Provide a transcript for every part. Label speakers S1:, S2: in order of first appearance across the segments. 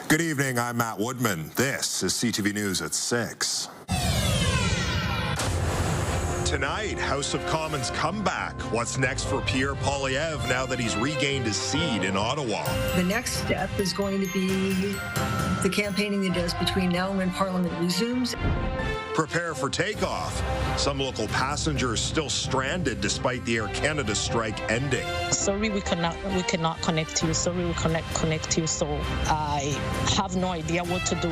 S1: Good evening, I'm Matt Woodman. This is CTV News at 6. Tonight, House of Commons comeback. What's next for Pierre Poilievre now that he's regained his seat in Ottawa?
S2: The next step is going to be the campaigning he does between now and when Parliament resumes.
S1: Prepare for takeoff. Some local passengers still stranded despite the Air Canada strike ending.
S3: Sorry, we cannot connect to you. Sorry, we cannot connect to you. So I have no idea what to do.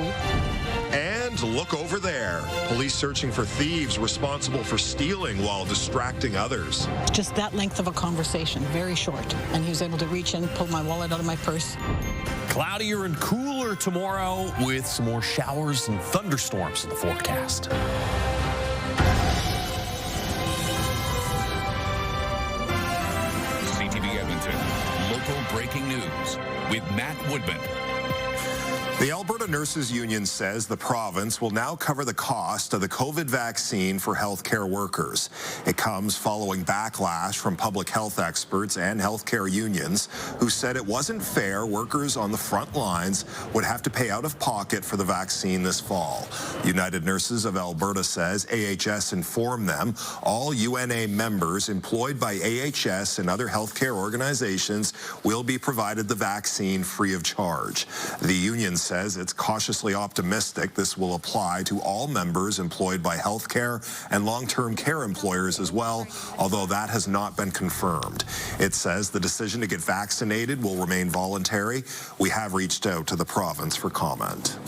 S1: And look over there. Police searching for thieves responsible for stealing while distracting others.
S4: Just that length of a conversation, very short. And he was able to reach in, pull my wallet out of my purse.
S5: Cloudier and cooler tomorrow with some more showers and thunderstorms in the forecast.
S6: CTV Edmonton, local breaking news with Matt Woodman.
S1: The Alberta Nurses Union says the province will now cover the cost of the COVID vaccine for healthcare workers. It comes following backlash from public health experts and healthcare unions who said it wasn't fair workers on the front lines would have to pay out of pocket for the vaccine this fall. United Nurses of Alberta says AHS informed them all UNA members employed by AHS and other healthcare organizations will be provided the vaccine free of charge. The union says it's cautiously optimistic this will apply to all members employed by healthcare and long-term care employers as well, although that has not been confirmed. It says the decision to get vaccinated will remain voluntary. We have reached out to the province for comment.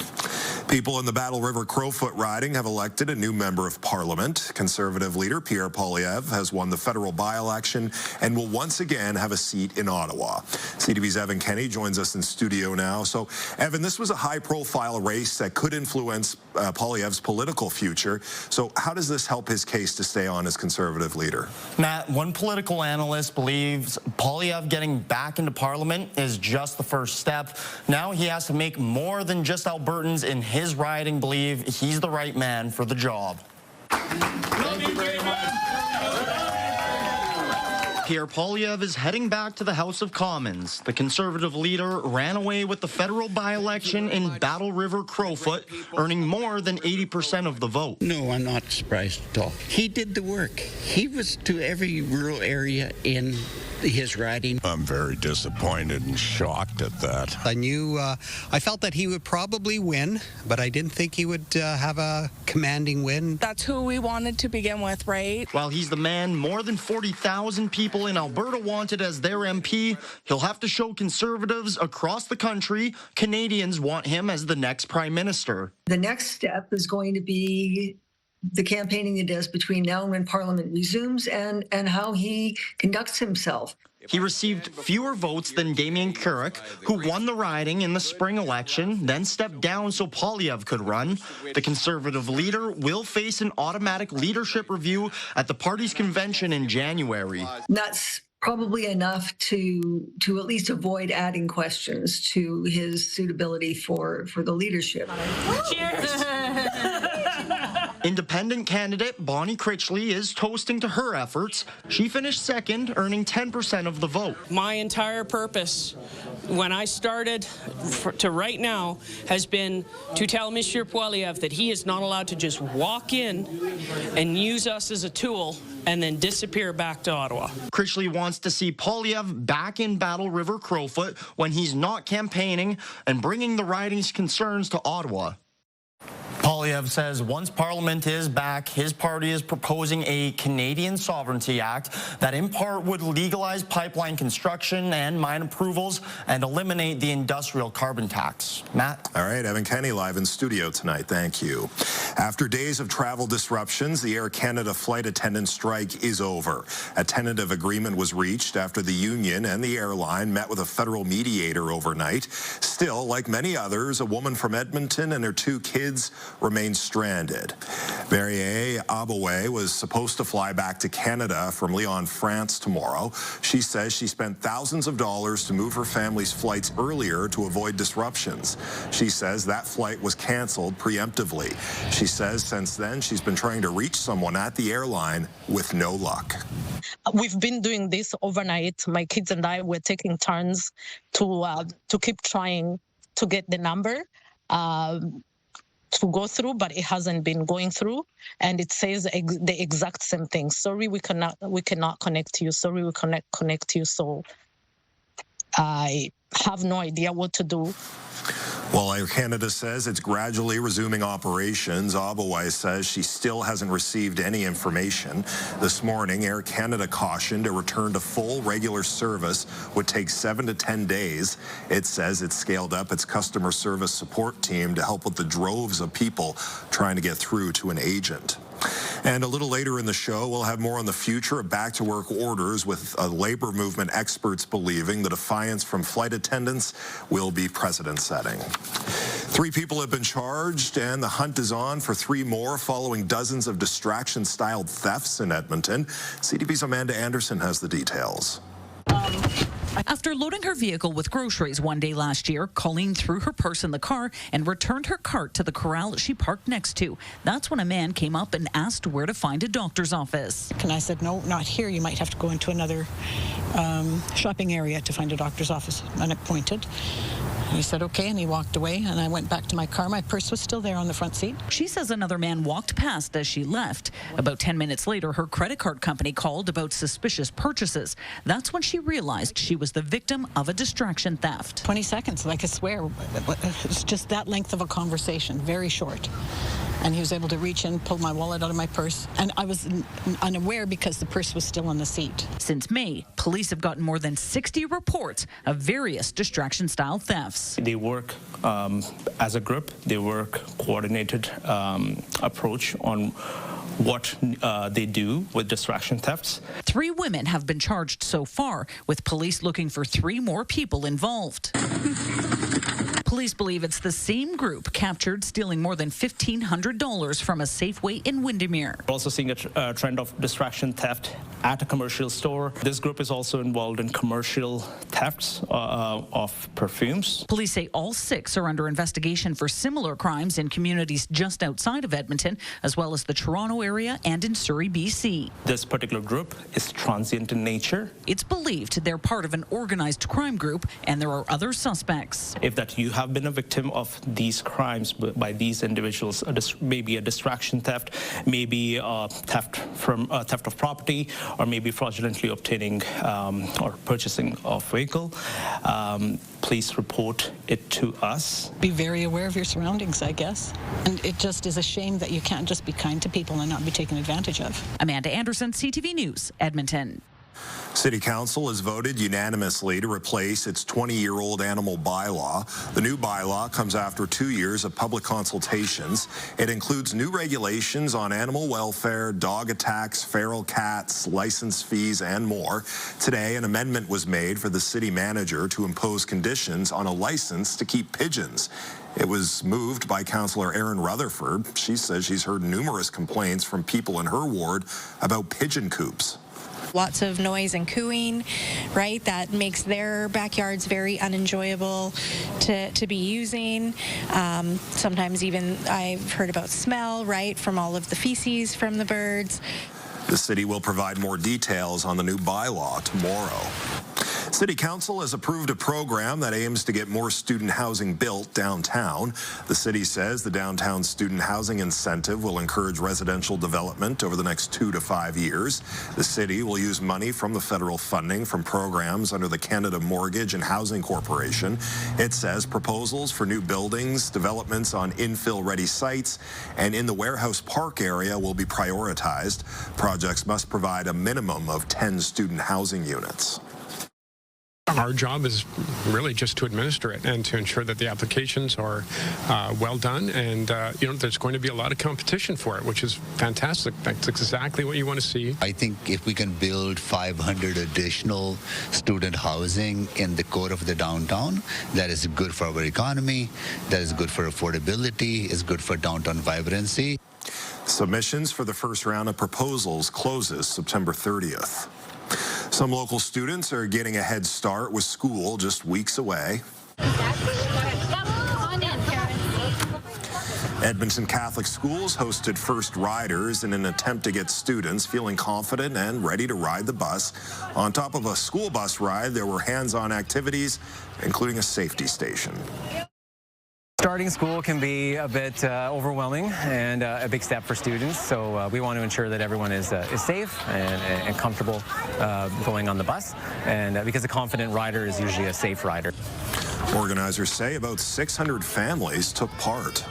S1: People in the Battle River Crowfoot riding have elected a new member of Parliament. Conservative leader Pierre Poilievre has won the federal by-election and will once again have a seat in Ottawa. CTV's Evan Kenny joins us in studio now. So, Evan, this was a high-profile race that could influence Poilievre's political future. So how does this help his case to stay on as Conservative leader?
S7: Matt, one political analyst believes Poilievre getting back into Parliament is just the first step. Now he has to make more than just Albertans in his riding believe he's the right man for the job.
S6: Thank you very much.
S7: Pierre Poilievre is heading back to the House of Commons. The Conservative leader ran away with the federal by-election in Battle River Crowfoot, earning more than 80% of the vote.
S8: No, I'm not surprised at all. He did the work. He was to every rural area in his riding.
S9: I'm very disappointed and shocked at that.
S10: I felt that he would probably win, but I didn't think he would have a commanding win.
S11: That's who we wanted to begin with, right?
S7: While he's the man more than 40,000 people in Alberta wanted as their MP, he'll have to show Conservatives across the country Canadians want him as the next Prime Minister.
S2: The next step is going to be the campaigning he does between now and when Parliament resumes and how he conducts himself.
S7: He received fewer votes than Damien Carrick, who won the riding in the spring election, then stepped down so Poilievre could run. The Conservative leader will face an automatic leadership review at the party's convention in January.
S2: That's probably enough to at least avoid adding questions to his suitability for the leadership.
S11: Cheers!
S7: Independent candidate Bonnie Critchley is toasting to her efforts. She finished second, earning 10% of the vote.
S12: My entire purpose, when I started to right now, has been to tell Monsieur Poilievre that he is not allowed to just walk in and use us as a tool and then disappear back to Ottawa.
S7: Critchley wants to see Poilievre back in Battle River Crowfoot when he's not campaigning and bringing the riding's concerns to Ottawa. Poilievre says once Parliament is back, his party is proposing a Canadian Sovereignty Act that in part would legalize pipeline construction and mine approvals and eliminate the industrial carbon tax. Matt?
S1: All right, Evan Kenny live in studio tonight. Thank you. After days of travel disruptions, the Air Canada flight attendant strike is over. A tentative agreement was reached after the union and the airline met with a federal mediator overnight. Still, like many others, a woman from Edmonton and her two kids remain stranded. Marie Aboue was supposed to fly back to Canada from Lyon, France tomorrow. She says she spent thousands of dollars to move her family's flights earlier to avoid disruptions. She says that flight was canceled preemptively. She says since then she's been trying to reach someone at the airline with no luck.
S3: We've been doing this overnight. My kids and I were taking turns to keep trying to get the number to go through, but it hasn't been going through, and it says the exact same thing. Sorry, we cannot connect to you. Sorry, we connect to you. So I have no idea what to do.
S1: Well, Air Canada says it's gradually resuming operations. Ottawa says she still hasn't received any information. This morning, Air Canada cautioned a return to full regular service would take 7 to 10 days. It says it's scaled up its customer service support team to help with the droves of people trying to get through to an agent. And a little later in the show, we'll have more on the future of back-to-work orders, with labor movement experts believing the defiance from flight attendants will be precedent-setting. 3 people have been charged, and the hunt is on for 3 more following dozens of distraction-styled thefts in Edmonton. CTV's Amanda Anderson has the details.
S13: After loading her vehicle with groceries one day last year, Colleen threw her purse in the car and returned her cart to the corral she parked next to. That's when a man came up and asked where to find a doctor's office.
S4: And I said, no, not here. You might have to go into another shopping area to find a doctor's office. And I pointed. He said, okay, and he walked away, and I went back to my car. My purse was still there on the front seat.
S13: She says another man walked past as she left. About 10 minutes later, her credit card company called about suspicious purchases. That's when she realized she was the victim of a distraction theft.
S4: 20 seconds, like I swear. It's just that length of a conversation, very short. And he was able to reach in, pull my wallet out of my purse. And I was unaware because the purse was still on the seat.
S13: Since May, police have gotten more than 60 reports of various distraction-style thefts.
S14: They work as a group. They work coordinated approach on what they do with distraction thefts.
S13: 3 women have been charged so far, with police looking for 3 more people involved. Police believe it's the same group captured stealing more than $1,500 from a Safeway in Windermere.
S14: We're also seeing a trend of distraction theft at a commercial store. This group is also involved in commercial thefts of perfumes.
S13: Police say all 6 are under investigation for similar crimes in communities just outside of Edmonton, as well as the Toronto area and in Surrey, BC.
S14: This particular group is transient in nature.
S13: It's believed they're part of an organized crime group, and there are other suspects.
S14: If that you have been a victim of these crimes by these individuals, maybe a distraction theft, maybe theft of property, or maybe fraudulently obtaining or purchasing of vehicle, please report it to us.
S4: Be very aware of your surroundings, I guess. And it just is a shame that you can't just be kind to people and not be taken advantage of.
S13: Amanda Anderson, CTV News, Edmonton.
S1: City Council has voted unanimously to replace its 20-year-old animal bylaw. The new bylaw comes after 2 years of public consultations. It includes new regulations on animal welfare, dog attacks, feral cats, license fees, and more. Today, an amendment was made for the city manager to impose conditions on a license to keep pigeons. It was moved by Councillor Erin Rutherford. She says she's heard numerous complaints from people in her ward about pigeon coops.
S15: Lots of noise and cooing, right? That makes their backyards very unenjoyable to be using. Sometimes even I've heard about smell, right, from all of the feces from the birds.
S1: The city will provide more details on the new bylaw tomorrow. City Council has approved a program that aims to get more student housing built downtown. The city says the downtown student housing incentive will encourage residential development over the next 2 to 5 years. The city will use money from the federal funding from programs under the Canada Mortgage and Housing Corporation. It says proposals for new buildings, developments on infill-ready sites, and in the Warehouse Park area will be prioritized. Projects must provide a minimum of 10 student housing units.
S16: Our job is really just to administer it and to ensure that the applications are well done, and there's going to be a lot of competition for it, which is fantastic. That's exactly what you want to see.
S17: I think if we can build 500 additional student housing in the core of the downtown, that is good for our economy, that is good for affordability, is good for downtown vibrancy.
S1: Submissions for the first round of proposals closes September 30th. Some local students are getting a head start with school just weeks away. Edmonton Catholic Schools hosted First Riders in an attempt to get students feeling confident and ready to ride the bus. On top of a school bus ride, there were hands-on activities, including a safety station.
S18: Starting school can be a bit overwhelming and a big step for students, so we want to ensure that everyone is safe and comfortable going on the bus, and because a confident rider is usually a safe rider.
S1: Organizers say about 600 families took part.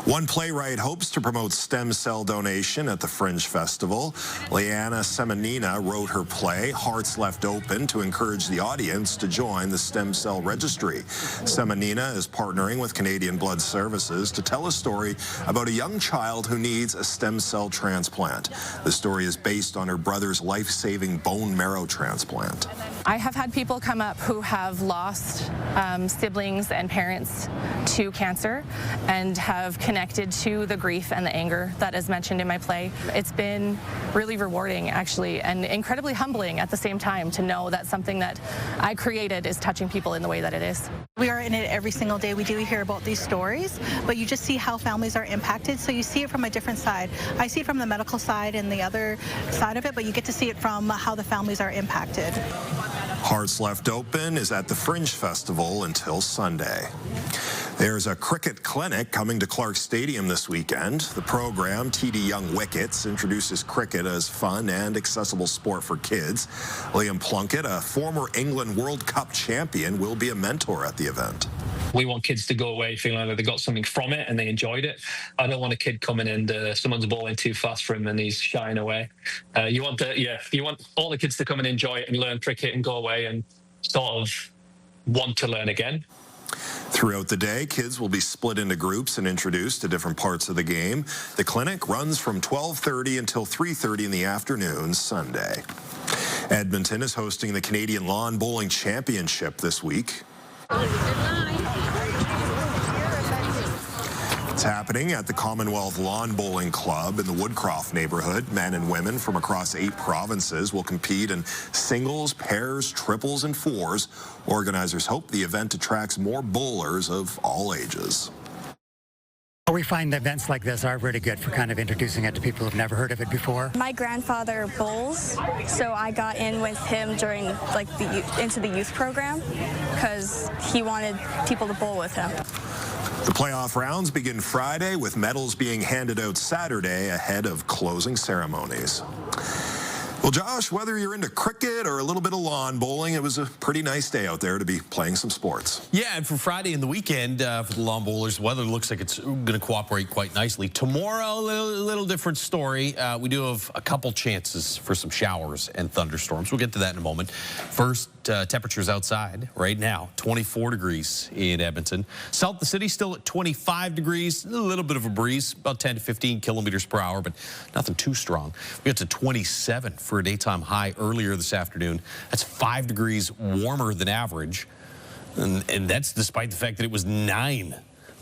S1: One playwright hopes to promote stem cell donation at the Fringe Festival. Liana Semenina wrote her play, Hearts Left Open, to encourage the audience to join the stem cell registry. Semenina is partnering with Canadian Blood Services to tell a story about a young child who needs a stem cell transplant. The story is based on her brother's life-saving bone marrow transplant.
S11: I have had people come up who have lost siblings and parents to cancer and have connected to the grief and the anger that is mentioned in my play. It's been really rewarding, actually, and incredibly humbling at the same time to know that something that I created is touching people in the way that it is.
S19: We are in it every single day. We do hear about these stories, but you just see how families are impacted, so you see it from a different side. I see it from the medical side and the other side of it, but you get to see it from how the families are impacted.
S1: Hearts Left Open is at the Fringe Festival until Sunday. There's a cricket clinic coming to Clark Stadium this weekend. The program, TD Young Wickets, introduces cricket as fun and accessible sport for kids. Liam Plunkett, a former England World Cup champion, will be a mentor at the event.
S20: We want kids to go away feeling like they got something from it and they enjoyed it. I don't want a kid coming in, someone's bowling too fast for him and he's shying away. You want all the kids to come and enjoy it and learn cricket and go away and sort of want to learn again.
S1: Throughout the day, kids will be split into groups and introduced to different parts of the game. The clinic runs from 12:30 until 3:30 in the afternoon Sunday. Edmonton is hosting the Canadian Lawn Bowling Championship this week. It's happening at the Commonwealth Lawn Bowling Club in the Woodcroft neighborhood. Men and women from across 8 provinces will compete in singles, pairs, triples, and fours. Organizers hope the event attracts more bowlers of all ages.
S21: We find events like this are really good for kind of introducing it to people who've never heard of it before.
S22: My grandfather bowls, so I got in with him during into the youth program because he wanted people to bowl with him.
S1: The playoff rounds begin Friday, with medals being handed out Saturday ahead of closing ceremonies. Well, Josh, whether you're into cricket or a little bit of lawn bowling, it was a pretty nice day out there to be playing some sports.
S5: Yeah, and for Friday and the weekend, for the lawn bowlers, weather looks like it's going to cooperate quite nicely. Tomorrow, a little different story. We do have a couple chances for some showers and thunderstorms. We'll get to that in a moment. First, temperatures outside right now, 24 degrees in Edmonton. South of the city still at 25 degrees, a little bit of a breeze, about 10 to 15 kilometers per hour, but nothing too strong. We got to 27 for a daytime high earlier this afternoon. That's 5 degrees warmer than average, and that's despite the fact that it was 9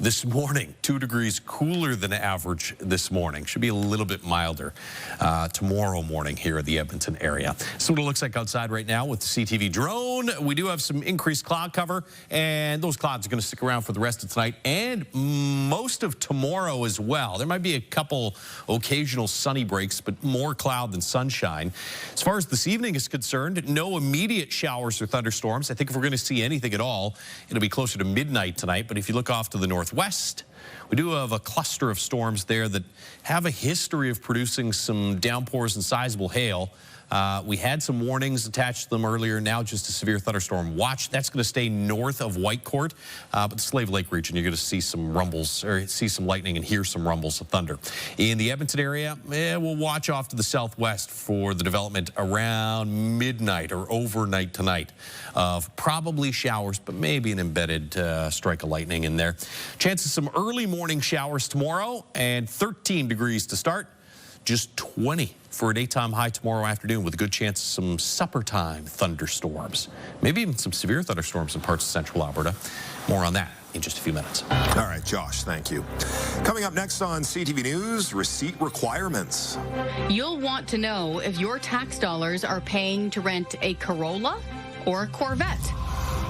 S5: this morning, 2 degrees cooler than average this morning. Should be a little bit milder tomorrow morning here in the Edmonton area. So what it looks like outside right now with the CTV drone. We do have some increased cloud cover, and those clouds are going to stick around for the rest of tonight and most of tomorrow as well. There might be a couple occasional sunny breaks, but more cloud than sunshine. As far as this evening is concerned, no immediate showers or thunderstorms. I think if we're going to see anything at all, it'll be closer to midnight tonight. But if you look off to the northwest, we do have a cluster of storms there that have a history of producing some downpours and sizable hail. We had some warnings attached to them earlier. Now just a severe thunderstorm watch. That's going to stay north of Whitecourt. But the Slave Lake region, you're going to see some rumbles, or see some lightning and hear some rumbles of thunder. In the Edmonton area, we'll watch off to the southwest for the development around midnight or overnight tonight of probably showers, but maybe an embedded strike of lightning in there. Chances of some early morning showers tomorrow, and 13 degrees to start. Just 20 for a daytime high tomorrow afternoon, with a good chance of some supper time thunderstorms. Maybe even some severe thunderstorms in parts of central Alberta. More on that in just a few minutes.
S1: All right, Josh, thank you. Coming up next on CTV News, receipt requirements.
S23: You'll want to know if your tax dollars are paying to rent a Corolla or a Corvette.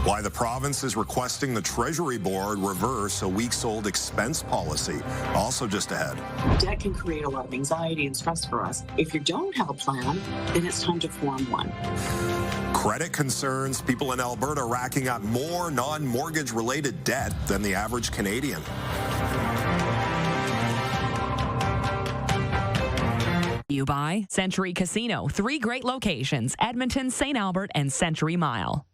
S1: Why the province is requesting the Treasury Board reverse a weeks-old expense policy. Also just ahead.
S6: Debt can create a lot of anxiety and stress for us. If you don't have a plan, then it's time to form one.
S1: Credit concerns, people in Alberta racking up more non-mortgage related debt than the average Canadian.
S8: You by Century Casino. 3 great locations: Edmonton, St. Albert, and Century Mile.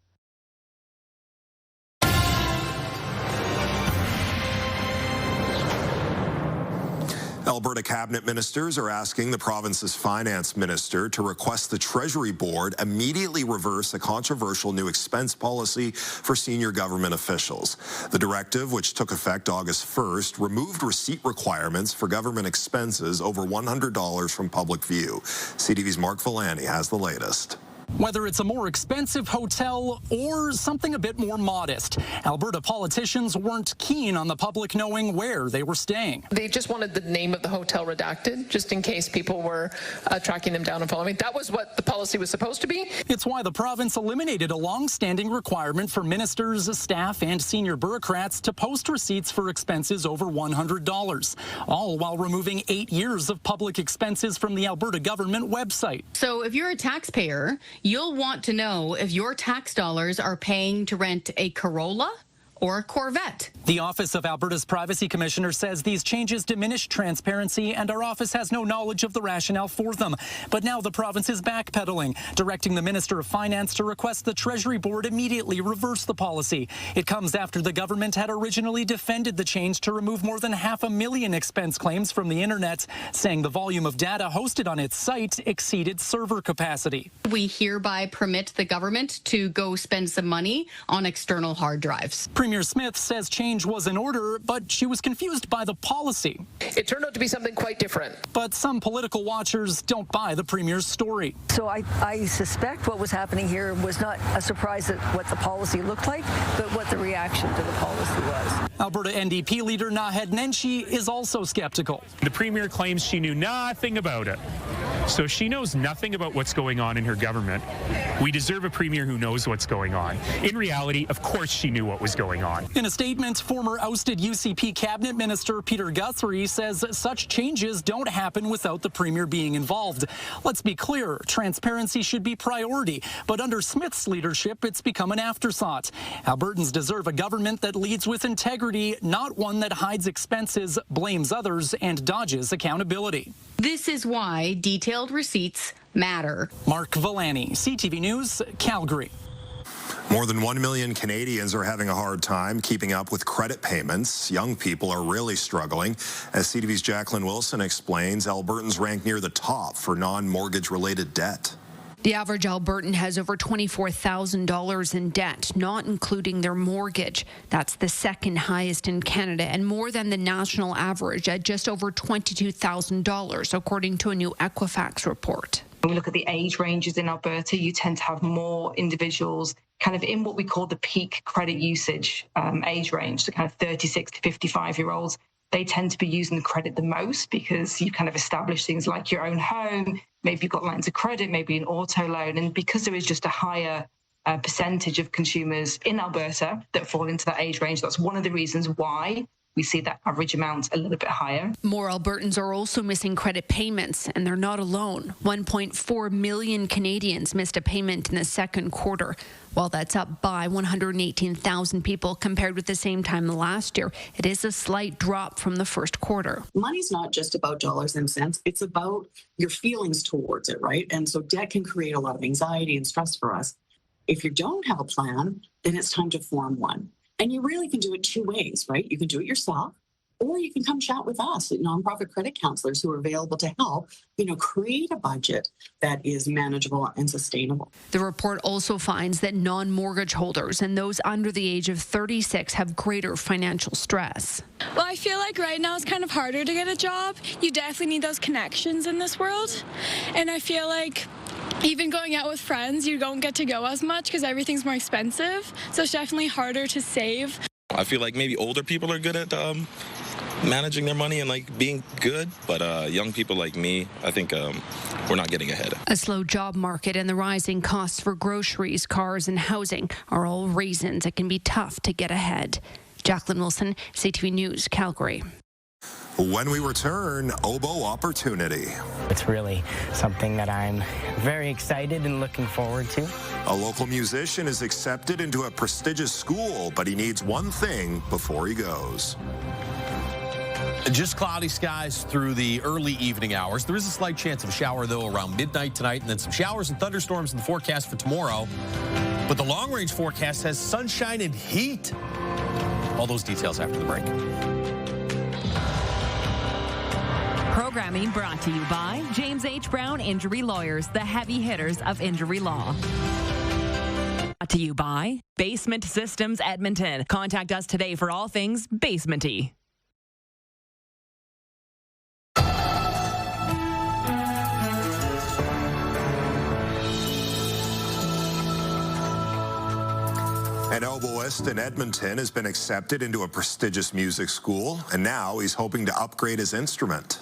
S1: Alberta cabinet ministers are asking the province's finance minister to request the Treasury Board immediately reverse a controversial new expense policy for senior government officials. The directive, which took effect August 1st, removed receipt requirements for government expenses over $100 from public view. CTV's Mark Villani has the latest.
S23: Whether it's a more expensive hotel or something a bit more modest, Alberta politicians weren't keen on the public knowing where they were staying.
S24: They just wanted the name of the hotel redacted, just in case people were tracking them down and following. That was what the policy was supposed to be.
S23: It's why the province eliminated a long-standing requirement for ministers, staff, and senior bureaucrats to post receipts for expenses over $100, all while removing 8 years of public expenses from the Alberta government website.
S25: So if you're a taxpayer, you'll want to know if your tax dollars are paying to rent a Corolla or a Corvette.
S23: The Office of Alberta's Privacy Commissioner says these changes diminish transparency, and our office has no knowledge of the rationale for them. But now the province is backpedaling, directing the Minister of Finance to request the Treasury Board immediately reverse the policy. It comes after the government had originally defended the change to remove more than 500,000 expense claims from the internet, saying the volume of data hosted on its site exceeded server capacity.
S25: We hereby permit the government to go spend some money on external hard drives.
S23: Premier Smith says change was in order, but she was confused by the policy.
S24: It turned out to be something quite different.
S23: But some political watchers don't buy the Premier's story.
S2: So I suspect what was happening here was not a surprise at what the policy looked like, but what the reaction to the policy was.
S23: Alberta NDP leader Naheed Nenshi is also skeptical.
S26: The Premier claims she knew nothing about it. So she knows nothing about what's going on in her government. We deserve a Premier who knows what's going on. In reality, of course she knew what was going on.
S23: In a statement, former ousted UCP cabinet minister Peter Guthrie says such changes don't happen without the Premier being involved. Let's be clear, transparency should be priority, but under Smith's leadership, it's become an afterthought. Albertans deserve a government that leads with integrity, not one that hides expenses, blames others, and dodges accountability.
S25: This is why detailed receipts matter.
S23: Mark Villani, CTV News, Calgary.
S1: More than 1 million Canadians are having a hard time keeping up with credit payments. Young people are really struggling. As CTV's Jacqueline Wilson explains, Albertans rank near the top for non-mortgage related debt.
S27: The average Albertan has over $24,000 in debt, not including their mortgage. That's the second highest in Canada and more than the national average at just over $22,000, according to a new Equifax report.
S28: When we look at the age ranges in Alberta, you tend to have more individuals kind of in what we call the peak credit usage age range, so kind of 36 to 55-year-olds. They tend to be using the credit the most because you kind of establish things like your own home, maybe you've got lines of credit, maybe an auto loan, and because there is just a higher percentage of consumers in Alberta that fall into that age range, that's one of the reasons why we see that average amount a little bit higher.
S27: More Albertans are also missing credit payments, and they're not alone. 1.4 million Canadians missed a payment in the second quarter. While that's up by 118,000 people compared with the same time last year, it is a slight drop from the first quarter.
S6: Money's not just about dollars and cents. It's about your feelings towards it, right? And so debt can create a lot of anxiety and stress for us. If you don't have a plan, then it's time to form one. And you really can do it two ways, right? You can do it yourself, or you can come chat with us, nonprofit credit counselors who are available to help, create a budget that is manageable and sustainable.
S27: The report also finds that non-mortgage holders and those under the age of 36 have greater financial stress.
S29: Well, I feel like right now it's kind of harder to get a job. You definitely need those connections in this world. And I feel like even going out with friends, you don't get to go as much because everything's more expensive. So it's definitely harder to save.
S30: I feel like maybe older people are good at managing their money and being good, but young people like me, I think
S24: we're not getting ahead.
S27: A slow job market and the rising costs for groceries, cars, and housing are all reasons it can be tough to get ahead. Jacqueline Wilson, CTV News, Calgary.
S1: When we return, oboe opportunity.
S3: It's really something that I'm very excited and looking forward to.
S1: A local musician is accepted into a prestigious school, but he needs one thing before he goes.
S5: Just cloudy skies through the early evening hours. There is a slight chance of a shower, though, around midnight tonight, and then some showers and thunderstorms in the forecast for tomorrow. But the long-range forecast has sunshine and heat. All those details after the break.
S8: Programming brought to you by James H. Brown Injury Lawyers, the heavy hitters of injury law. Brought to you by Basement Systems Edmonton. Contact us today for all things basement-y.
S1: An oboist in Edmonton has been accepted into a prestigious music school, and now he's hoping to upgrade his instrument.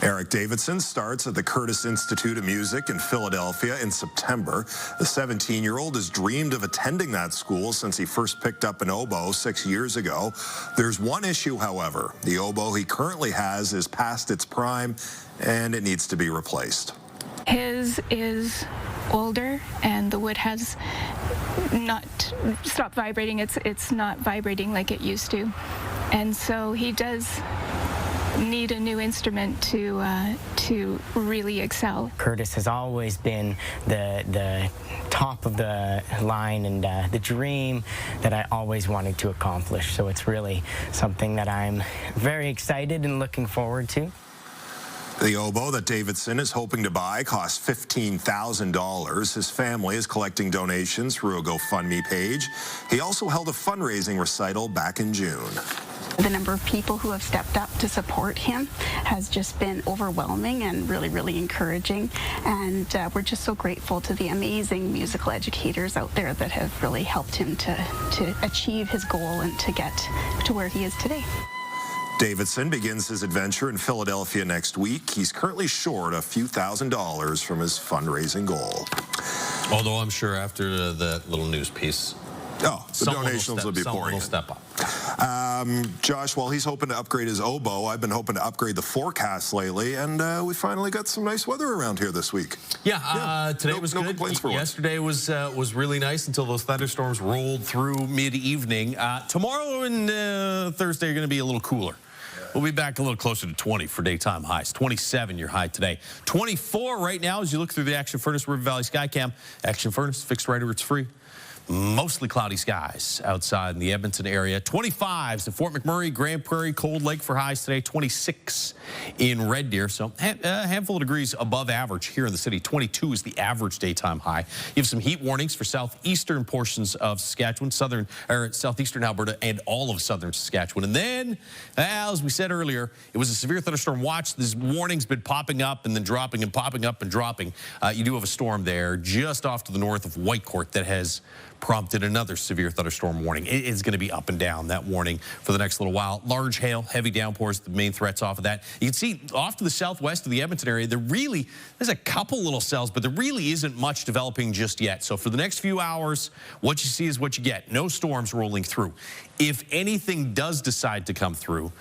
S1: Eric Davidson starts at the Curtis Institute of Music in Philadelphia in September. The 17-year-old has dreamed of attending that school since he first picked up an oboe 6 years ago. There's one issue, however. The oboe he currently has is past its prime, and it needs to be replaced.
S4: His is older, and the wood has not stopped vibrating. It's not vibrating like it used to, and so he does need a new instrument to really excel.
S3: Curtis has always been the top of the line and the dream that I always wanted to accomplish. So it's really something that I'm very excited and looking forward to.
S1: The oboe that Davidson is hoping to buy costs $15,000. His family is collecting donations through a GoFundMe page. He also held a fundraising recital back in June.
S7: The number of people who have stepped up to support him has just been overwhelming and really, really encouraging. And we're just so grateful to the amazing musical educators out there that have really helped him to achieve his goal and to get to where he is today.
S1: Davidson begins his adventure in Philadelphia next week. He's currently short a few $1,000s from his fundraising goal.
S5: Although I'm sure after the little news piece,
S1: the donations will be pouring in.
S5: Step up.
S1: Josh, while he's hoping to upgrade his oboe, I've been hoping to upgrade the forecast lately, and we finally got some nice weather around here this week.
S5: Today was good. Yesterday was really nice until those thunderstorms rolled through mid-evening. Tomorrow and Thursday are going to be a little cooler. We'll be back a little closer to 20 for daytime highs. 27 your high today. 24 right now as you look through the Action Furnace River Valley Skycam. Action Furnace, fixed right over, it's free. Mostly cloudy skies outside in the Edmonton area. 25s at Fort McMurray, Grand Prairie, Cold Lake for highs today. 26 in Red Deer. So a handful of degrees above average here in the city. 22 is the average daytime high. You have some heat warnings for southeastern portions of Saskatchewan, southeastern Alberta, and all of southern Saskatchewan. And then, as we said earlier, it was a severe thunderstorm watch. This warning's been popping up and then dropping and popping up and dropping. You do have a storm there just off to the north of Whitecourt that has prompted another severe thunderstorm warning. It is going to be up and down, that warning, for the next little while. Large hail, heavy downpours, the main threats off of that. You can see off to the southwest of the Edmonton area, there's a couple little cells, but there really isn't much developing just yet. So for the next few hours, what you see is what you get. No storms rolling through. If anything does decide to come through,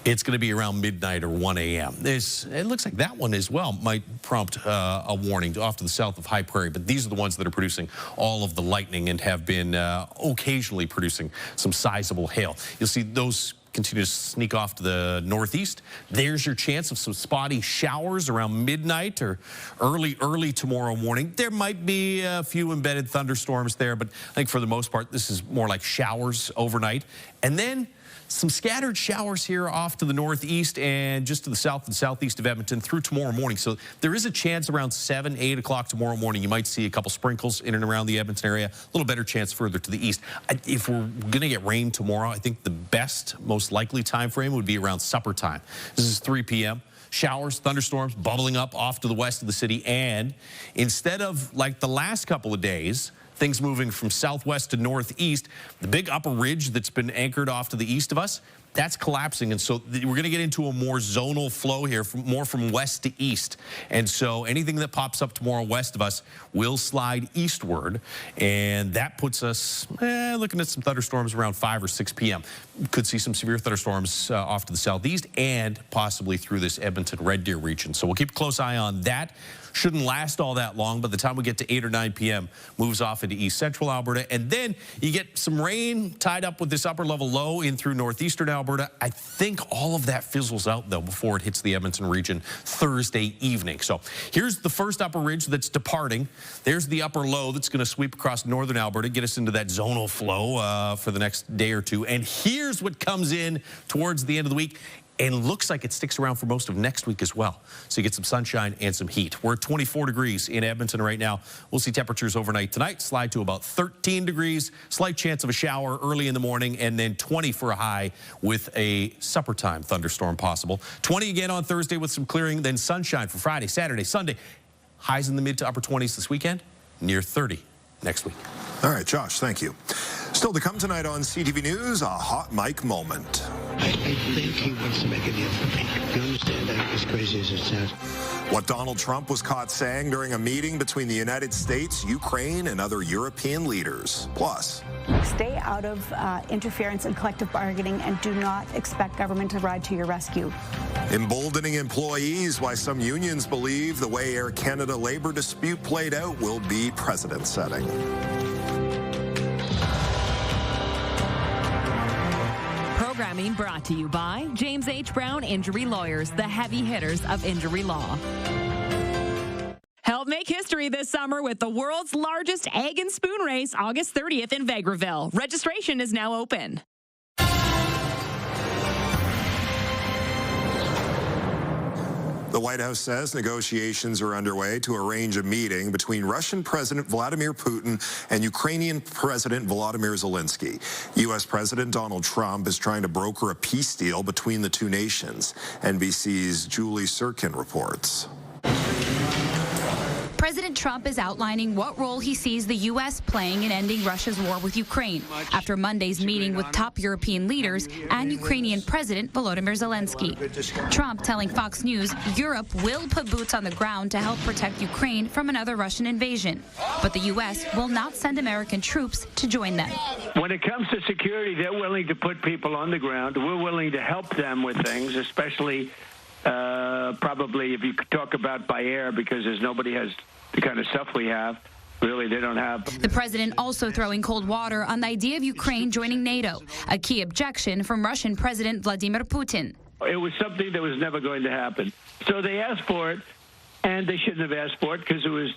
S5: it's going to be around midnight or 1 a.m. It looks like that one as well might prompt a warning off to the south of High Prairie, but these are the ones that are producing all of the lightning and have been occasionally producing some sizable hail. You'll see those continue to sneak off to the northeast. There's your chance of some spotty showers around midnight or early tomorrow morning. There might be a few embedded thunderstorms there, but I think for the most part, this is more like showers overnight. And then some scattered showers here off to the northeast and just to the south and southeast of Edmonton through tomorrow morning. So there is a chance around 7, 8 o'clock tomorrow morning you might see a couple sprinkles in and around the Edmonton area. A little better chance further to the east. If we're going to get rain tomorrow, I think the best, most likely time frame would be around supper time. This is 3 p.m. Showers, thunderstorms bubbling up off to the west of the city. And instead of like the last couple of days, things moving from southwest to northeast. The big upper ridge that's been anchored off to the east of us, that's collapsing, and so we're going to get into a more zonal flow here, more from west to east. And so anything that pops up tomorrow west of us will slide eastward, and that puts us looking at some thunderstorms around 5 or 6 p.m. Could see some severe thunderstorms off to the southeast and possibly through this Edmonton Red Deer region. So we'll keep a close eye on that. Shouldn't last all that long. By the time we get to 8 or 9 p.m., moves off into east central Alberta. And then you get some rain tied up with this upper level low in through northeastern Alberta. I think all of that fizzles out, though, before it hits the Edmonton region Thursday evening. So here's the first upper ridge that's departing. There's the upper low that's going to sweep across northern Alberta, get us into that zonal flow for the next day or two. And here's what comes in towards the end of the week. And looks like it sticks around for most of next week as well. So you get some sunshine and some heat. We're at 24 degrees in Edmonton right now. We'll see temperatures overnight tonight slide to about 13 degrees. Slight chance of a shower early in the morning, and then 20 for a high with a supper time thunderstorm possible. 20 again on Thursday with some clearing, then sunshine for Friday, Saturday, Sunday. Highs in the mid to upper 20s this weekend, near 30 next week.
S1: All right, Josh, thank you. Still to come tonight on CTV News, a hot mic moment.
S9: I think he wants to make a deal for me. You understand that, as crazy as it sounds?
S1: What Donald Trump was caught saying during a meeting between the United States, Ukraine, and other European leaders. Plus,
S10: stay out of interference in collective bargaining and do not expect government to ride to your rescue.
S1: emboldening employees, why some unions believe the way Air Canada labor dispute played out will be precedent-setting.
S8: Programming brought to you by James H. Brown Injury Lawyers, the heavy hitters of injury law. Help make history this summer with the world's largest egg and spoon race, August 30th in Vegreville. Registration is now open.
S1: The White House says negotiations are underway to arrange a meeting between Russian President Vladimir Putin and Ukrainian President Volodymyr Zelensky. U.S. President Donald Trump is trying to broker a peace deal between the two nations. NBC's Julie Sirkin reports.
S11: President Trump is outlining what role he sees the U.S. playing in ending Russia's war with Ukraine after Monday's meeting with top European leaders and Ukrainian President Volodymyr Zelensky. Trump telling Fox News Europe will put boots on the ground to help protect Ukraine from another Russian invasion, but the U.S. will not send American troops to join them.
S12: When it comes to security, they're willing to put people on the ground. We're willing to help them with things, especially probably if you could talk about by air, because there's nobody has the kind of stuff we have. Really, they don't have.
S11: The president also throwing cold water on the idea of Ukraine joining NATO, a key objection from Russian President Vladimir Putin.
S12: It was something that was never going to happen. So they asked for it, and they shouldn't have asked for it because it was,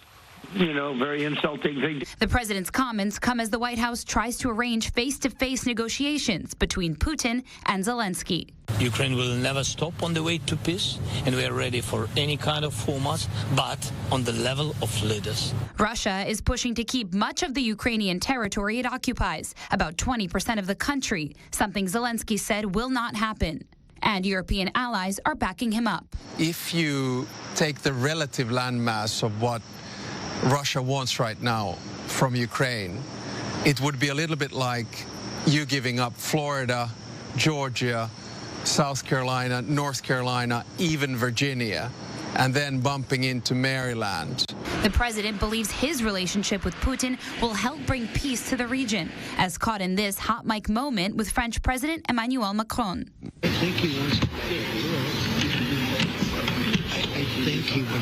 S12: very insulting thing.
S11: The president's comments come as the White House tries to arrange face-to-face negotiations between Putin and Zelensky.
S13: Ukraine will never stop on the way to peace, and we are ready for any kind of formats, but on the level of leaders.
S11: Russia is pushing to keep much of the Ukrainian territory it occupies, about 20% of the country, something Zelensky said will not happen. And European allies are backing him up.
S14: If you take the relative landmass of what Russia wants right now from Ukraine, it would be a little bit like you giving up Florida, Georgia, South Carolina, North Carolina, even Virginia, and then bumping into Maryland.
S11: The president believes his relationship with Putin will help bring peace to the region, as caught in this hot mic moment with French President Emmanuel Macron.
S9: I think he wants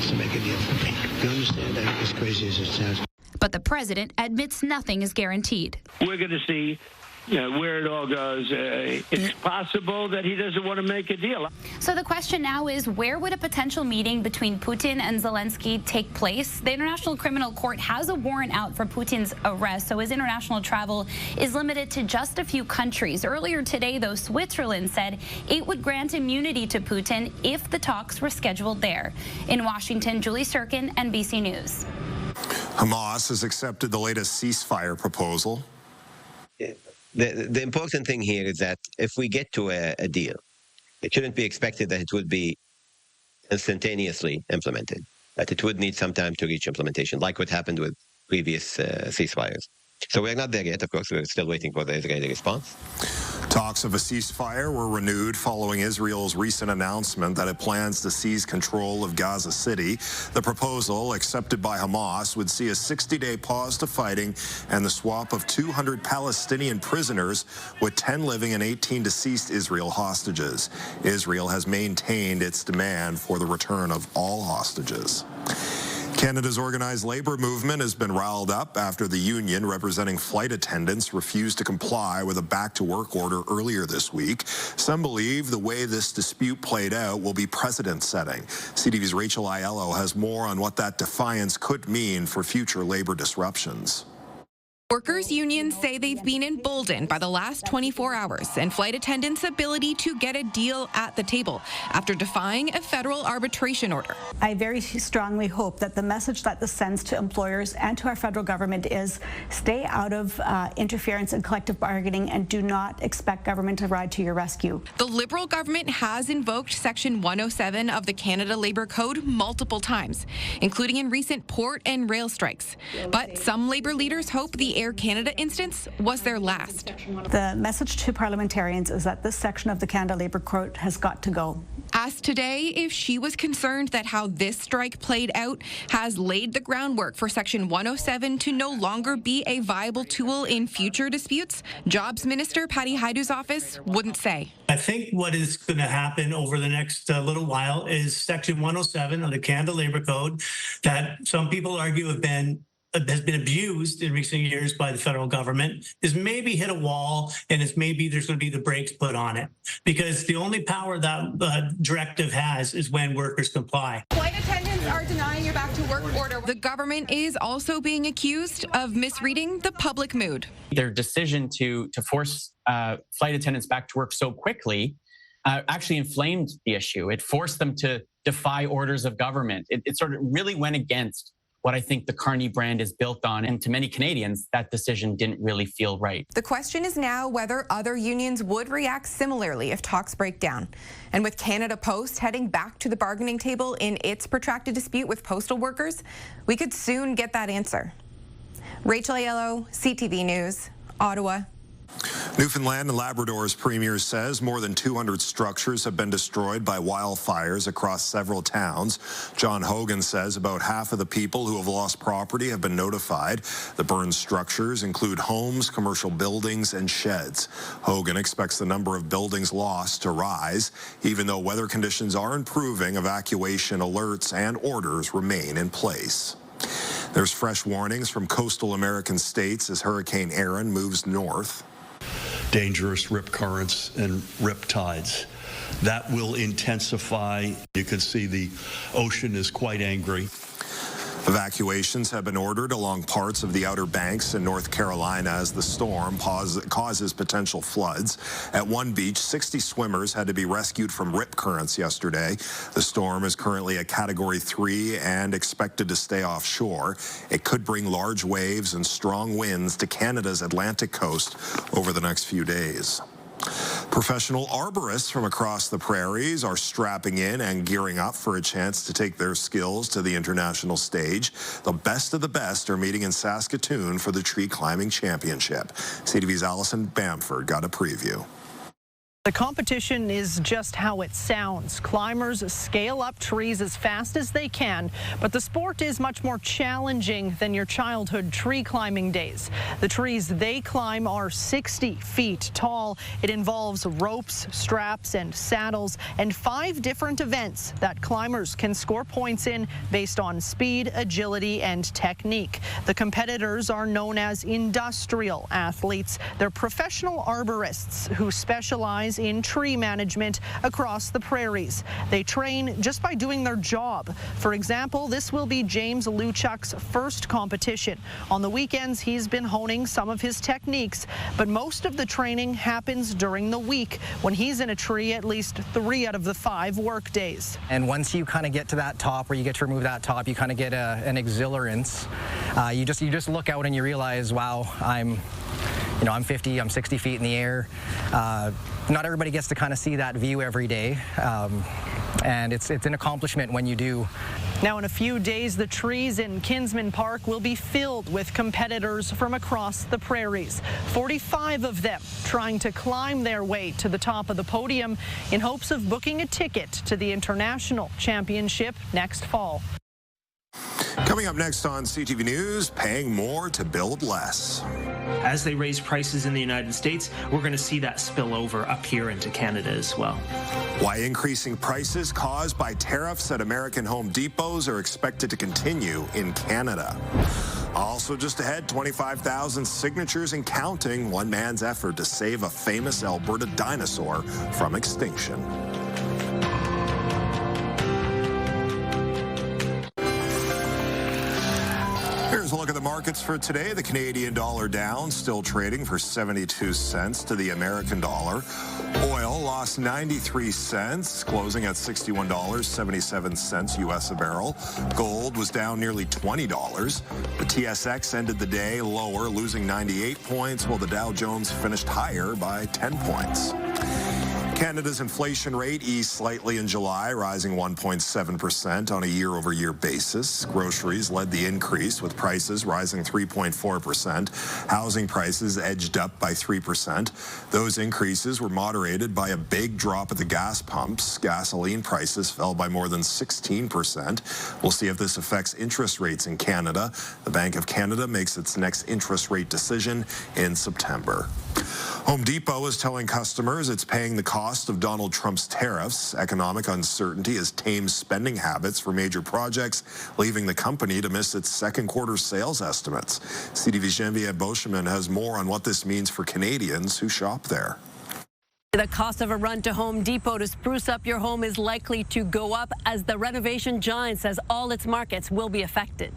S9: to make a deal for me. You understand that, as crazy as it sounds?
S11: But the president admits nothing is guaranteed.
S12: We're going to see where it all goes. It's possible that he doesn't want to make a deal.
S11: So the question now is, where would a potential meeting between Putin and Zelensky take place? The International Criminal Court has a warrant out for Putin's arrest, so his international travel is limited to just a few countries. Earlier today, though, Switzerland said it would grant immunity to Putin if the talks were scheduled there. In Washington, Julie Sirkin, NBC News.
S1: Hamas has accepted the latest ceasefire proposal.
S15: The important thing here is that if we get to a deal, it shouldn't be expected that it would be instantaneously implemented, that it would need some time to reach implementation, like what happened with previous ceasefires. So we're not there yet. Of course, we're still waiting for the Israeli response.
S1: Talks of a ceasefire were renewed following Israel's recent announcement that it plans to seize control of Gaza City. The proposal, accepted by Hamas, would see a 60-day pause to fighting and the swap of 200 Palestinian prisoners with 10 living and 18 deceased Israel hostages. Israel has maintained its demand for the return of all hostages. Canada's organized labor movement has been riled up after the union representing flight attendants refused to comply with a back-to-work order earlier this week. Some believe the way this dispute played out will be precedent-setting. CTV's Rachel Aiello has more on what that defiance could mean for future labor disruptions.
S2: Workers' unions say they've been emboldened by the last 24 hours and flight attendants' ability to get a deal at the table after defying a federal arbitration order.
S10: I very strongly hope that the message that this sends to employers and to our federal government is stay out of interference and collective bargaining and do not expect government to ride to your rescue.
S2: The Liberal government has invoked Section 107 of the Canada Labour Code multiple times, including in recent port and rail strikes. But some Labour leaders hope the Air Canada instance was their last.
S10: The message to parliamentarians is that this section of the Canada Labour Code has got to go.
S2: Asked today if she was concerned that how this strike played out has laid the groundwork for Section 107 to no longer be a viable tool in future disputes, Jobs Minister Patty Hajdu's office wouldn't say.
S16: I think what is going to happen over the next little while is Section 107 of the Canada Labour Code that some people argue has been abused in recent years by the federal government, is maybe hit a wall, and it's maybe there's going to be the brakes put on it. Because the only power that directive has is when workers comply.
S2: Flight attendants are denying your back-to-work order. The government is also being accused of misreading the public mood.
S17: Their decision to force flight attendants back to work so quickly actually inflamed the issue. It forced them to defy orders of government. It sort of really went against what I think the Carney brand is built on. And to many Canadians, that decision didn't really feel right.
S2: The question is now whether other unions would react similarly if talks break down. And with Canada Post heading back to the bargaining table in its protracted dispute with postal workers, we could soon get that answer. Rachel Aiello, CTV News, Ottawa.
S1: Newfoundland and Labrador's premier says more than 200 structures have been destroyed by wildfires across several towns. John Hogan says about half of the people who have lost property have been notified. The burned structures include homes, commercial buildings, and sheds. Hogan expects the number of buildings lost to rise. Even though weather conditions are improving, evacuation alerts and orders remain in place. There's fresh warnings from coastal American states as Hurricane Erin moves north.
S18: Dangerous rip currents and rip tides. That will intensify. You can see the ocean is quite angry.
S1: Evacuations have been ordered along parts of the Outer Banks in North Carolina as the storm causes potential floods. At one beach, 60 swimmers had to be rescued from rip currents yesterday. The storm is currently a Category 3 and expected to stay offshore. It could bring large waves and strong winds to Canada's Atlantic coast over the next few days. Professional arborists from across the prairies are strapping in and gearing up for a chance to take their skills to the international stage. The best of the best are meeting in Saskatoon for the Tree Climbing Championship. CTV's Allison Bamford got a preview.
S19: The competition is just how it sounds. Climbers scale up trees as fast as they can, but the sport is much more challenging than your childhood tree climbing days. The trees they climb are 60 feet tall. It involves ropes, straps, and saddles, and 5 different events that climbers can score points in based on speed, agility, and technique. The competitors are known as industrial athletes. They're professional arborists who specialize in tree management across the prairies. They train just by doing their job. For example, this will be James Luchuk's first competition. On the weekends, he's been honing some of his techniques, but most of the training happens during the week when he's in a tree at least 3 out of the 5 work days.
S20: And once you kind of get to that top, where you get to remove that top, you kind of get an exhilarance. You just look out and you realize, wow, I'm 50, I'm 60 feet in the air. Not everybody gets to kind of see that view every day. And it's an accomplishment when you do.
S19: Now, in a few days, the trees in Kinsman Park will be filled with competitors from across the prairies. 45 of them trying to climb their way to the top of the podium in hopes of booking a ticket to the International Championship next fall.
S1: Coming up next on CTV News, paying more to build less.
S6: As they raise prices in the United States, we're going to see that spill over up here into Canada as well.
S1: Why increasing prices caused by tariffs at American Home Depots are expected to continue in Canada. Also just ahead, 25,000 signatures and counting, one man's effort to save a famous Alberta dinosaur from extinction. Here's a look at the markets for today. The Canadian dollar down, still trading for 72 cents to the American dollar. Oil lost 93 cents, closing at $61.77 U.S. a barrel. Gold was down nearly $20. The TSX ended the day lower, losing 98 points, while the Dow Jones finished higher by 10 points. Canada's inflation rate eased slightly in July, rising 1.7% on a year-over-year basis. Groceries led the increase, with prices rising 3.4%. Housing prices edged up by 3%. Those increases were moderated by a big drop at the gas pumps. Gasoline prices fell by more than 16%. We'll see if this affects interest rates in Canada. The Bank of Canada makes its next interest rate decision in September. Home Depot is telling customers it's paying the cost of Donald Trump's tariffs. Economic uncertainty has tamed spending habits for major projects, leaving the company to miss its second quarter sales estimates. CTV's Geneviève Beauchemin has more on what this means for Canadians who shop there.
S21: The cost of a run to Home Depot to spruce up your home is likely to go up as the renovation giant says all its markets will be affected.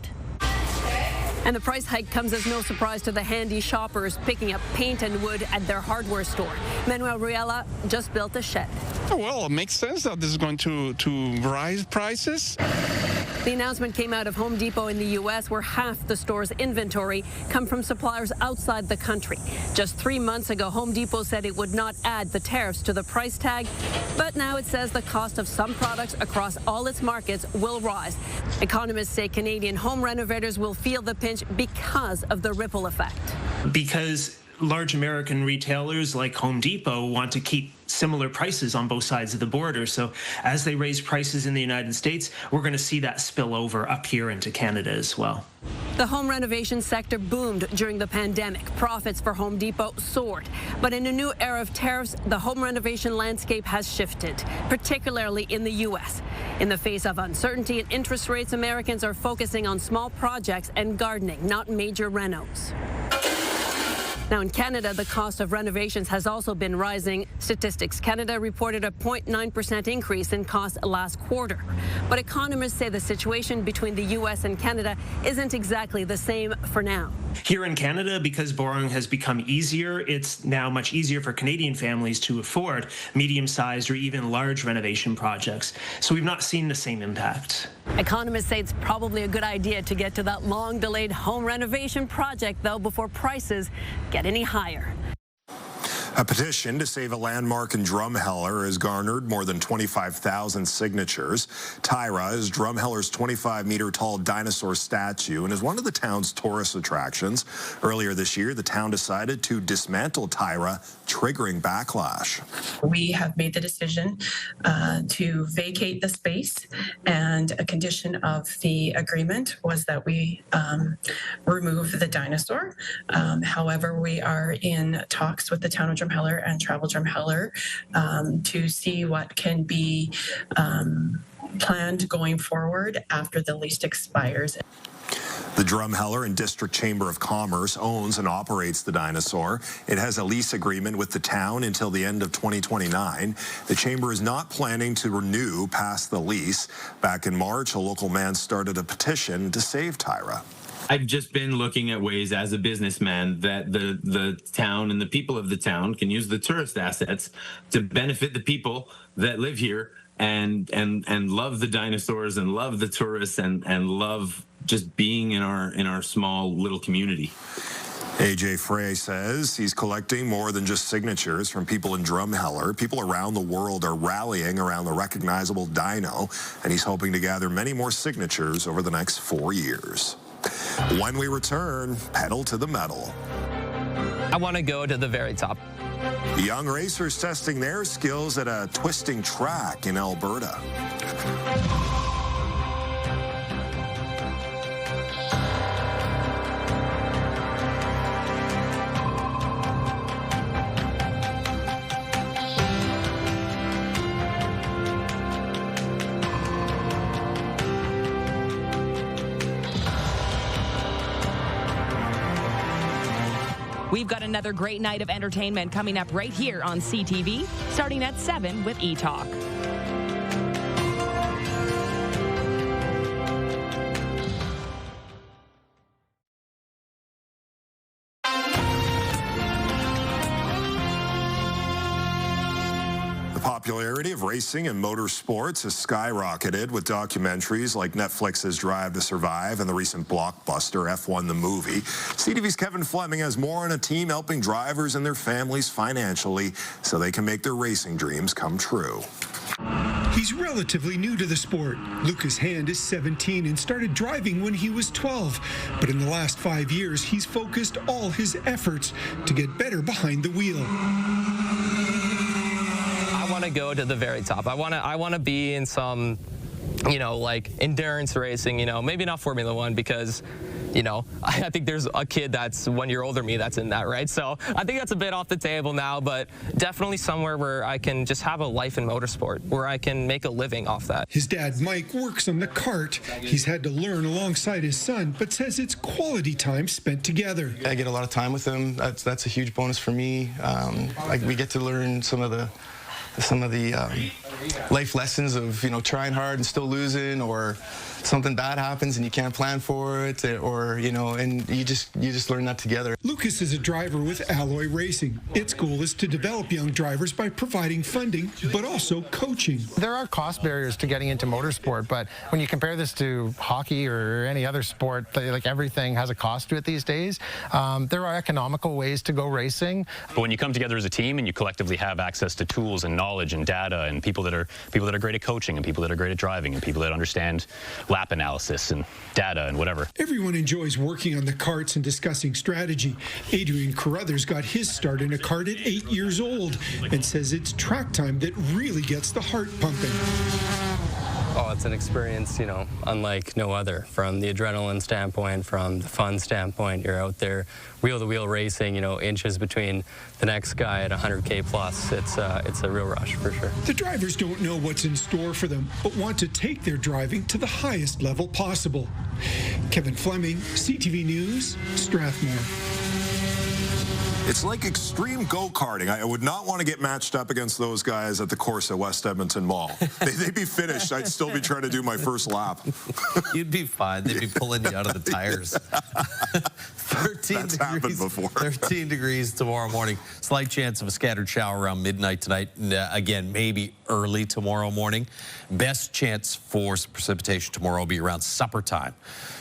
S21: And the price hike comes as no surprise to the handy shoppers picking up paint and wood at their hardware store. Manuel Riella just built a shed.
S22: Well, it makes sense that this is going to rise prices.
S21: The announcement came out of Home Depot in the U.S., where half the store's inventory come from suppliers outside the country. Just 3 months ago, Home Depot said it would not add the tariffs to the price tag, but now it says the cost of some products across all its markets will rise. Economists say Canadian home renovators will feel the pinch because of the ripple effect.
S6: Because large American retailers like Home Depot want to keep similar prices on both sides of the border. So as they raise prices in the United States, we're going to see that spill over up here into Canada as well.
S21: The home renovation sector boomed during the pandemic. Profits for Home Depot soared. But in a new era of tariffs, the home renovation landscape has shifted, particularly in the U.S. In the face of uncertainty and interest rates, Americans are focusing on small projects and gardening, not major renos. Now, in Canada, the cost of renovations has also been rising. Statistics Canada reported a 0.9% increase in costs last quarter. But economists say the situation between the U.S. and Canada isn't exactly the same for now.
S6: Here in Canada, because borrowing has become easier, it's now much easier for Canadian families to afford medium-sized or even large renovation projects. So we've not seen the same impact.
S21: Economists say it's probably a good idea to get to that long-delayed home renovation project, though, before prices get any higher.
S1: A petition to save a landmark in Drumheller has garnered more than 25,000 signatures. Tyra is Drumheller's 25-meter-tall dinosaur statue and is one of the town's tourist attractions. Earlier this year, the town decided to dismantle Tyra, triggering backlash.
S23: We have made the decision to vacate the space, and a condition of the agreement was that we remove the dinosaur. However, we are in talks with the town of Drumheller and Travel Drumheller to see what can be planned going forward after the lease expires.
S1: The Drumheller and District Chamber of Commerce owns and operates the dinosaur. It has a lease agreement with the town until the end of 2029. The chamber is not planning to renew past the lease. Back in March, a local man started a petition to save Tyra.
S24: I've just been looking at ways as a businessman that the town and the people of the town can use the tourist assets to benefit the people that live here and love the dinosaurs and love the tourists and love just being in our small little community.
S1: AJ Frey says he's collecting more than just signatures from people in Drumheller. People around the world are rallying around the recognizable dino, and he's hoping to gather many more signatures over the next 4 years. When we return, pedal to the metal.
S3: I want to go to the very top.
S1: Young racers testing their skills at a twisting track in Alberta.
S8: We've got another great night of entertainment coming up right here on CTV, starting at 7 with E-Talk.
S1: The popularity of racing and motorsports has skyrocketed with documentaries like Netflix's Drive to Survive and the recent blockbuster F1 the Movie. CTV's Kevin Fleming has more on a team helping drivers and their families financially so they can make their racing dreams come true.
S4: He's relatively new to the sport. Lucas Hand is 17 and started driving when he was 12. But in the last 5 years, he's focused all his efforts to get better behind the wheel.
S3: I want to go to the very top. I want to be in some, like endurance racing, maybe not Formula One because, I think there's a kid that's 1 year older than me that's in that, right? So I think that's a bit off the table now, but definitely somewhere where I can just have a life in motorsport, where I can make a living off that.
S4: His dad, Mike, works on the kart. He's had to learn alongside his son, but says it's quality time spent together.
S5: I get a lot of time with him. That's a huge bonus for me. We get to learn some of the life lessons of trying hard and still losing, or something bad happens and you can't plan for it, or and you just learn that together.
S4: Lucas is a driver with Alloy Racing. Its goal is to develop young drivers by providing funding but also coaching.
S7: There are cost barriers to getting into motorsport, but when you compare this to hockey or any other sport, like everything has a cost to it these days. There are economical ways to go racing.
S25: But when you come together as a team and you collectively have access to tools and knowledge and data and people that are great at coaching and people that are great at driving and people that understand lap analysis and data and whatever.
S4: Everyone enjoys working on the karts and discussing strategy. Adrian Carruthers got his start in a kart at 8 years old and says it's track time that really gets the heart pumping.
S26: Oh, it's an experience, unlike no other. From the adrenaline standpoint, from the fun standpoint, you're out there wheel-to-wheel racing, inches between the next guy at 100K plus. It's a real rush for sure.
S4: The drivers don't know what's in store for them, but want to take their driving to the highest level possible. Kevin Fleming, CTV News, Strathmore.
S1: It's like extreme go-karting. I would not want to get matched up against those guys at the course at West Edmonton Mall. They'd be finished. I'd still be trying to do my first lap.
S27: You'd be fine. They'd be pulling you out of the tires. 13 degrees tomorrow morning. Slight chance of a scattered shower around midnight tonight. Again, maybe early tomorrow morning. Best chance for some precipitation tomorrow will be around supper time.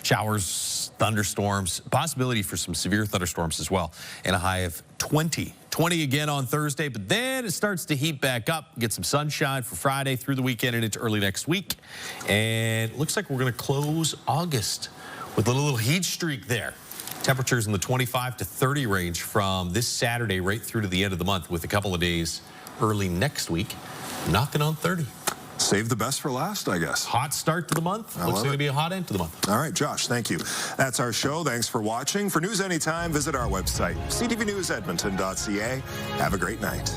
S27: Showers, thunderstorms, possibility for some severe thunderstorms as well, and a high of 20. 20 again on Thursday, but then it starts to heat back up, get some sunshine for Friday through the weekend and into early next week. And it looks like we're going to close August with a little heat streak there. Temperatures in the 25 to 30 range from this Saturday right through to the end of the month, with a couple of days early next week knocking on 30.
S1: Save the best for last, I guess.
S27: Hot start to the month. Looks going to be a hot end to the month.
S1: All right, Josh, thank you. That's our show. Thanks for watching. For news anytime, visit our website, ctvnewsedmonton.ca. Have a great night.